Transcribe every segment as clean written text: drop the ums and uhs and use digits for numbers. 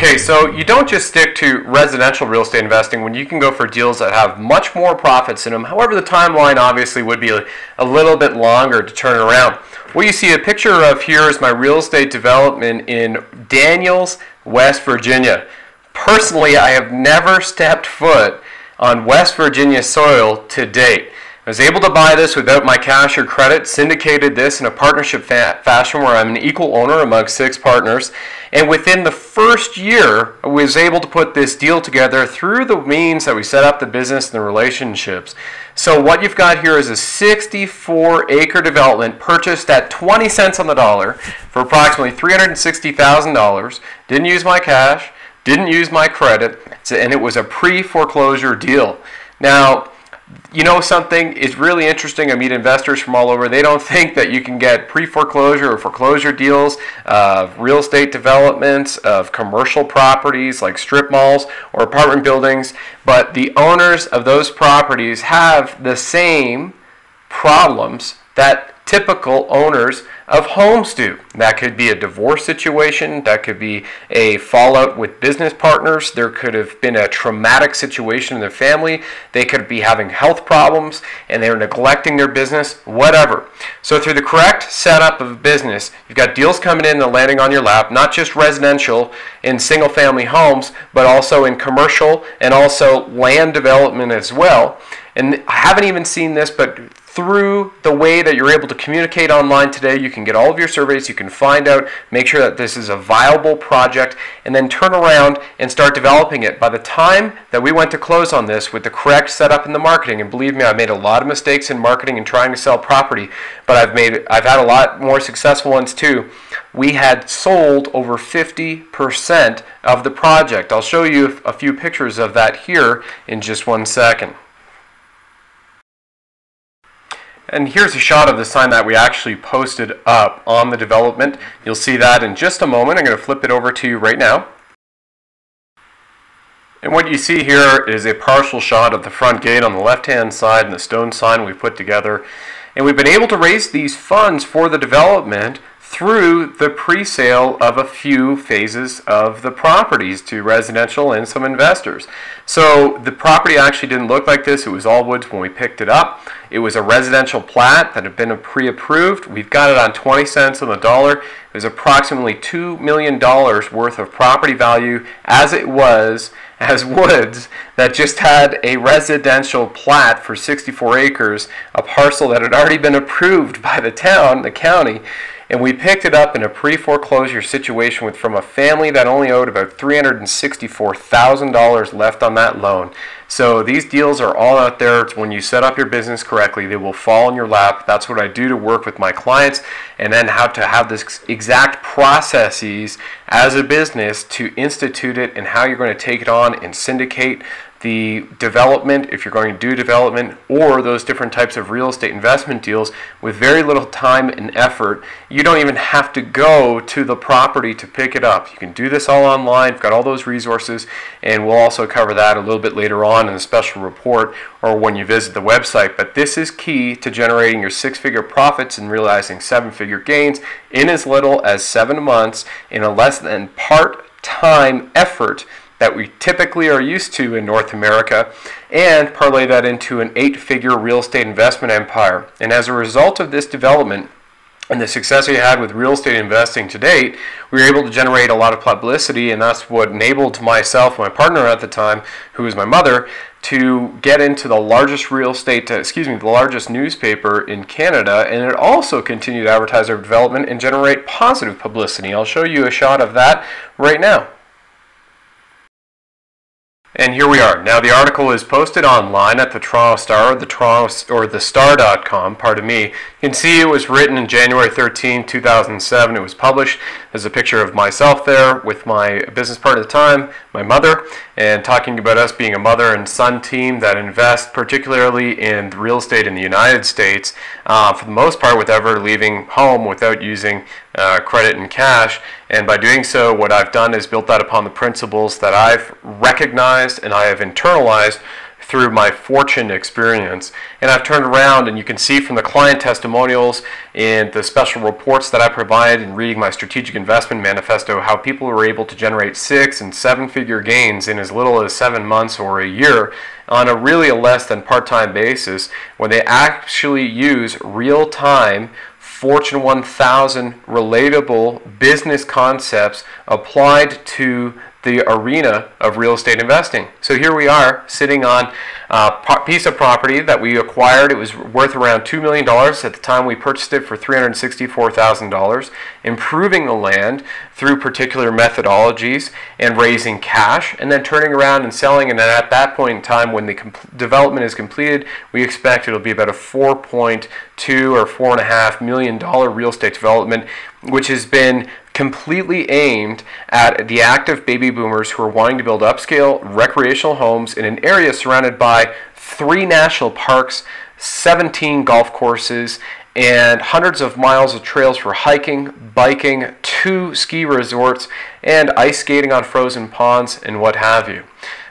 Okay, so you don't just stick to residential real estate investing when you can go for deals that have much more profits in them. However, the timeline obviously would be a little bit longer to turn around. What you see a picture of here is my real estate development in Daniels, West Virginia. Personally, I have never stepped foot on West Virginia soil to date. I was able to buy this without my cash or credit, syndicated this in a partnership fashion where I'm an equal owner among 6 partners, and within the first year I was able to put this deal together through the means that we set up the business and the relationships. So what you've got here is a 64-acre development purchased at 20 cents on the dollar for approximately $360,000. Didn't use my cash, didn't use my credit, and it was a pre-foreclosure deal. Now, you know something is really interesting. I meet investors from all over. They don't think that you can get pre-foreclosure or foreclosure deals of real estate developments, of commercial properties like strip malls or apartment buildings, but the owners of those properties have the same problems that typical owners of homes do. That could be a divorce situation, that could be a fallout with business partners, there could have been a traumatic situation in their family, they could be having health problems and they're neglecting their business, whatever. So through the correct setup of a business, you've got deals coming in and landing on your lap, not just residential in single family homes, but also in commercial and also land development as well. And I haven't even seen this, but through the way that you're able to communicate online today, you can get all of your surveys, you can find out, make sure that this is a viable project, and then turn around and start developing it. By the time that we went to close on this with the correct setup in the marketing, and believe me, I've made a lot of mistakes in marketing and trying to sell property, but I've had a lot more successful ones too. We had sold over 50% of the project. I'll show you a few pictures of that here in just one second. And here's a shot of the sign that we actually posted up on the development. You'll see that in just a moment. I'm going to flip it over to you right now. And what you see here is a partial shot of the front gate on the left-hand side and the stone sign we put together. And we've been able to raise these funds for the development through the pre-sale of a few phases of the properties to residential and some investors. So the property actually didn't look like this. It was all woods when we picked it up. It was a residential plat that had been pre-approved. We've got it on 20 cents on the dollar. It was approximately $2 million worth of property value as it was as woods that just had a residential plat for 64 acres, a parcel that had already been approved by the town, the county. And we picked it up in a pre-foreclosure situation from a family that only owed about $364,000 left on that loan. So these deals are all out there. When you set up your business correctly, they will fall in your lap. That's what I do to work with my clients, and then how to have this exact processes as a business to institute it and how you're going to take it on and syndicate the development, if you're going to do development, or those different types of real estate investment deals with very little time and effort. You don't even have to go to the property to pick it up. You can do this all online. We've got all those resources, and we'll also cover that a little bit later on in a special report or when you visit the website. But this is key to generating your 6-figure profits and realizing 7-figure gains in as little as 7 months in a less than part-time effort that we typically are used to in North America, and parlay that into an 8-figure real estate investment empire. And as a result of this development and the success we had with real estate investing to date, we were able to generate a lot of publicity, and that's what enabled myself, my partner at the time, who was my mother, to get into the largest the largest newspaper in Canada, and it also continued to advertise our development and generate positive publicity. I'll show you a shot of that right now. And here we are. Now the article is posted online at the Toronto Star, thestar.com, pardon me. You can see it was written in January 13, 2007. It was published. There's a picture of myself there with my business partner at the time, my mother, and talking about us being a mother and son team that invest particularly in real estate in the United States, for the most part without ever leaving home, without using credit and cash. And by doing so, what I've done is built that upon the principles that I've recognized and I have internalized through my Fortune experience. And I've turned around, and you can see from the client testimonials and the special reports that I provide in reading my strategic investment manifesto how people were able to generate 6- and 7-figure gains in as little as 7 months or a year on a really less than part-time basis when they actually use real-time Fortune 1000 relatable business concepts applied to the arena of real estate investing. So here we are sitting on a piece of property that we acquired. It was worth around $2 million at the time we purchased it for $364,000, improving the land through particular methodologies and raising cash, and then turning around and selling. And then at that point in time, when the development is completed, we expect it'll be about a $4.2 or $4.5 million real estate development, which has been completely aimed at the active baby boomers who are wanting to build upscale recreational homes in an area surrounded by 3 national parks, 17 golf courses, and hundreds of miles of trails for hiking, biking, 2 ski resorts, and ice skating on frozen ponds, and what have you.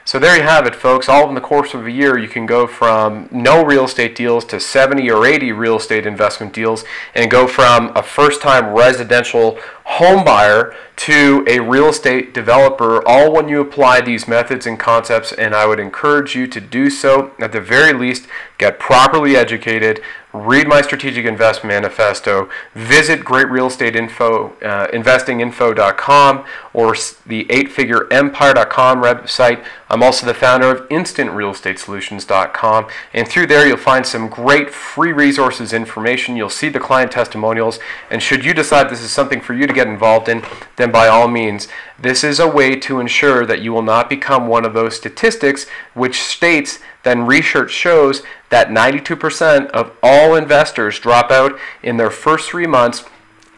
So there you have it, folks. All in the course of a year, you can go from no real estate deals to 70 or 80 real estate investment deals, and go from a first-time residential home buyer to a real estate developer, all when you apply these methods and concepts. And I would encourage you to do so. At the very least, get properly educated, read my strategic investment manifesto, visit greatrealestateInfo, investinginfo.com, or the 8figureempire.com website. I'm also the founder of instantrealestatesolutions.com, and through there you'll find some great free resources, information. You'll see the client testimonials, and should you decide this is something for you to get involved in, then by all means, this is a way to ensure that you will not become one of those statistics which states that research shows that 92% of all investors drop out in their first 3 months,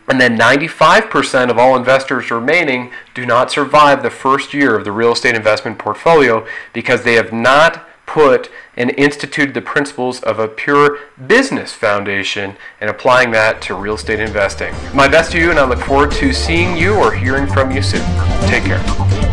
and then 95% of all investors remaining do not survive the first year of the real estate investment portfolio because they have not put and instituted the principles of a pure business foundation and applying that to real estate investing. My best to you, and I look forward to seeing you or hearing from you soon. Take care.